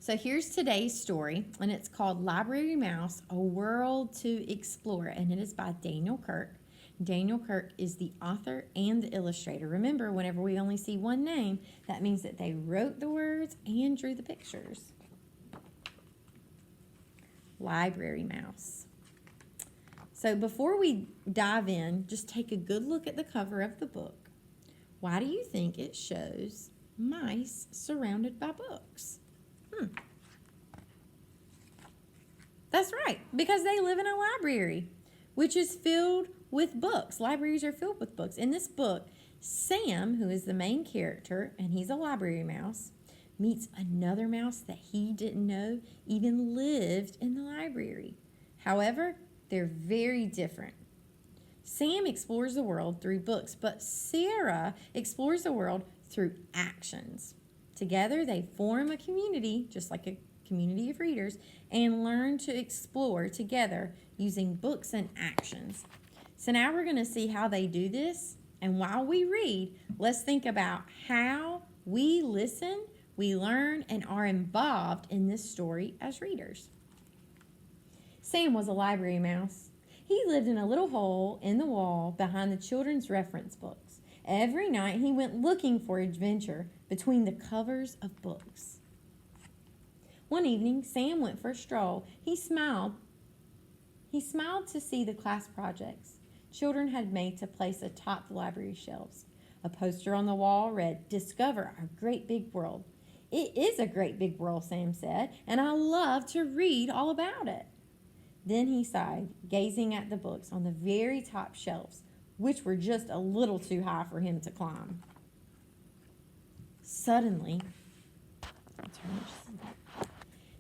So here's today's story, and it's called Library Mouse, A World to Explore, and it is by Daniel Kirk. Daniel Kirk is the author and the illustrator. Remember, whenever we only see one name, that means that they wrote the words and drew the pictures. Library Mouse. So before we dive in, just take a good look at the cover of the book. Why do you think it shows mice surrounded by books? That's right, because they live in a library, which is filled with books. Libraries are filled with books. In this book, Sam, who is the main character, and he's a library mouse, meets another mouse that he didn't know even lived in the library. However, they're very different. Sam explores the world through books, but Sarah explores the world through actions. Together, they form a community, just like a community of readers, and learn to explore together using books and actions. So now we're going to see how they do this. And while we read, let's think about how we listen, we learn, and are involved in this story as readers. Sam was a library mouse. He lived in a little hole in the wall behind the children's reference books. Every night he went looking for adventure between the covers of books. One evening, Sam went for a stroll. He smiled to see the class projects children had made to place atop the library shelves. A poster on the wall read, "Discover our great big world." "It is a great big world," Sam said, "and I love to read all about it." Then he sighed, gazing at the books on the very top shelves, which were just a little too high for him to climb. Suddenly,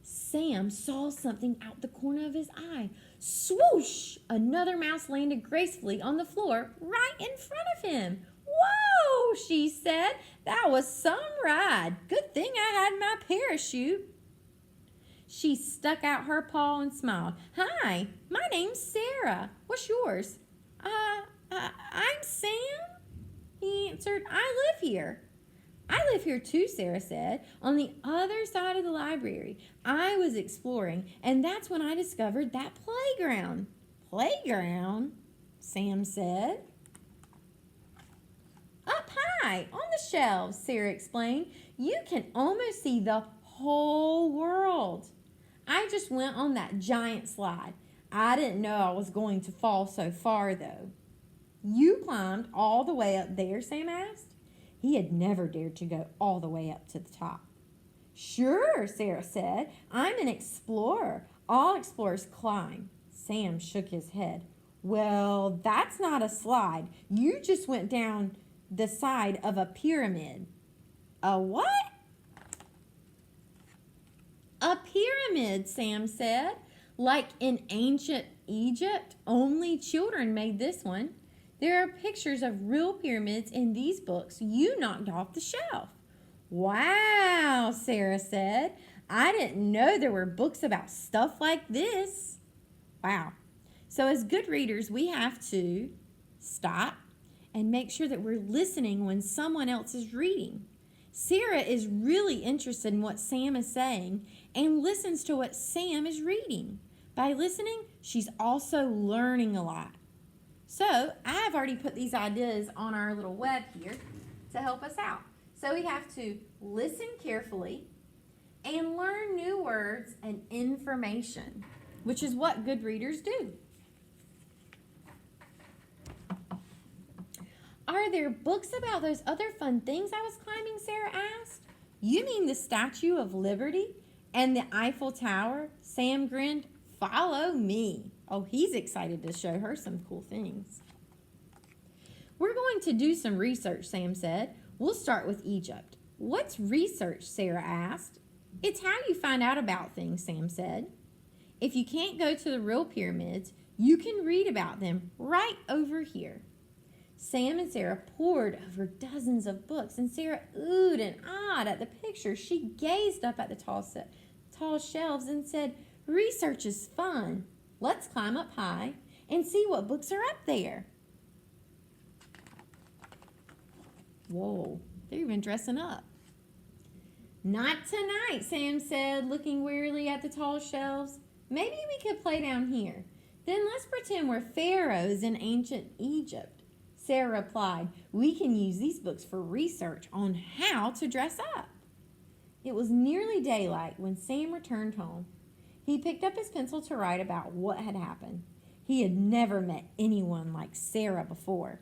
Sam saw something out the corner of his eye. Swoosh! Another mouse landed gracefully on the floor right in front of him. "Whoa!" she said. "That was some ride. Good thing I had my parachute." She stuck out her paw and smiled. "Hi, my name's Sarah. What's yours?" I'm Sam," he answered. "I live here." "I live here too," Sarah said, "on the other side of the library. I was exploring, and that's when I discovered that playground." "Playground?" Sam said. "Up high, on the shelves," Sarah explained. "You can almost see the whole world. I just went on that giant slide. I didn't know I was going to fall so far, though." "You climbed all the way up there?" Sam asked. He had never dared to go all the way up to the top. "Sure," Sarah said. "I'm an explorer. All explorers climb." Sam shook his head. "Well, that's not a slide. You just went down the side of a pyramid." "A what?" "A pyramid," Sam said. "Like in ancient Egypt, only children made this one. There are pictures of real pyramids in these books you knocked off the shelf." "Wow," Sarah said. "I didn't know there were books about stuff like this." Wow. So as good readers, we have to stop and make sure that we're listening when someone else is reading. Sarah is really interested in what Sam is saying and listens to what Sam is reading. By listening, she's also learning a lot. So I've already put these ideas on our little web here to help us out. So we have to listen carefully and learn new words and information, which is what good readers do. "Are there books about those other fun things I was climbing?" Sarah asked. "You mean the Statue of Liberty and the Eiffel Tower?" Sam grinned. "Follow me." Oh, he's excited to show her some cool things. "We're going to do some research," Sam said. "We'll start with Egypt." "What's research?" Sarah asked. "It's how you find out about things," Sam said. "If you can't go to the real pyramids, you can read about them right over here." Sam and Sarah pored over dozens of books, and Sarah oohed and ahed at the pictures. She gazed up at the tall shelves and said, "Research is fun. Let's climb up high and see what books are up there." Whoa, they're even dressing up. Not tonight, Sam said, looking wearily at the tall shelves. Maybe we could play down here. Then let's pretend we're pharaohs in ancient Egypt. Sarah replied, we can use these books for research on how to dress up. It was nearly daylight when Sam returned home. He picked up his pencil to write about what had happened. He had never met anyone like Sarah before.